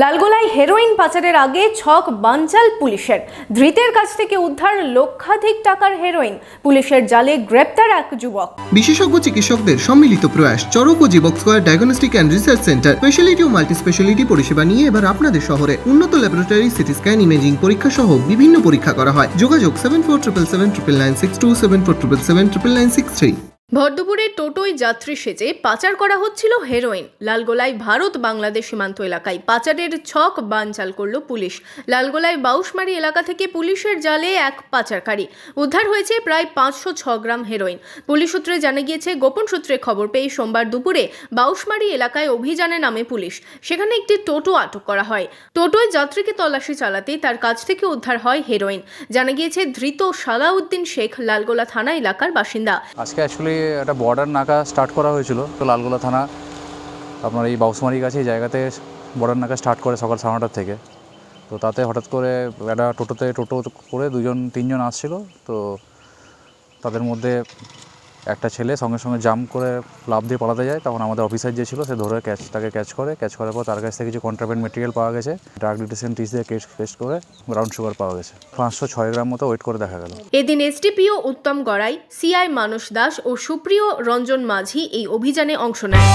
লালগোলায় heroin পাচারের আগে ছক বানচাল পুলিশের। ধৃতের কাছ থেকে উদ্ধার লক্ষাধিক টাকার হেরোইন। পুলিশের জালে গ্রেপ্তার এক যুবক। বিশেষজ্ঞ চিকিৎসকদের সম্মিলিত প্রয়াস। চরক ও Jivak square diagnostic and research centre speciality ও মাল্টি স্পেশালিটি পরিষেবা নিয়ে এবার আপনাদের শহরে। উন্নত ল্যাবরেটরি, সিটি স্ক্যান, ইমেজিং পরীক্ষা সহ বিভিন্ন পরীক্ষা করা হয়। যোগাযোগ 7477799627 7477799963। ভরদুপুরে টোটোয় যাত্রী সেজে পাচার করা হচ্ছিল হেরোইন। লালগোলায় ভারত বাংলাদেশ সীমান্ত এলাকায় পাচারের ছক বানচাল করল পুলিশ। লালগোলায় বাউশমারি এলাকা থেকে পুলিশের জালে এক পাচারকারী। উদ্ধার হয়েছে প্রায় 506 গ্রাম হেরোইন। পুলিশ সূত্রে জানা গিয়েছে, গোপন সূত্রে খবর পেয়ে সোমবার দুপুরে বাউশমারি এলাকায় অভিযানে নামে পুলিশ। সেখানে একটি টোটো আটক করা হয়। টোটোয় যাত্রীকে তল্লাশি চালাতেই তার কাছ থেকে উদ্ধার হয় হেরোইন। জানা গিয়েছে, ধৃত সালাউদ্দিন শেখ লালগোলা থানা এলাকার বাসিন্দা। আজকে একটা বর্ডার নাকা স্টার্ট করা হয়েছিল। তো লালগোলা থানা আপনার এই বাউশমারির কাছে এই জায়গাতে বর্ডার নাকা স্টার্ট করে সকাল 9:30 থেকে। তো তাতে হঠাৎ করে একটা টোটো করে তিনজন আসছিল। তো তাদের মধ্যে একটা ছেলে সঙ্গে সঙ্গে জাম্প করে লাফ দিয়ে পালাতে যায়। তখন আমাদের অফিসার যে ছিল সে ধরে তাকে ক্যাচ করার পর তার কাছ থেকে কিছু কন্ট্রাব্যান্ড মেটেরিয়াল পাওয়া গেছে। ড্রাগ ডিটেকশন টিস দিয়ে টেস্ট করে ব্রাউন সুগার পাওয়া গেছে। 506 গ্রাম মতো ওয়েট করে দেখা গেল। এদিন এসডিপিও উত্তম গড়াই, সিআই মানস দাস ও সুপ্রিয় রঞ্জন মাঝি এই অভিযানে অংশ নেয়।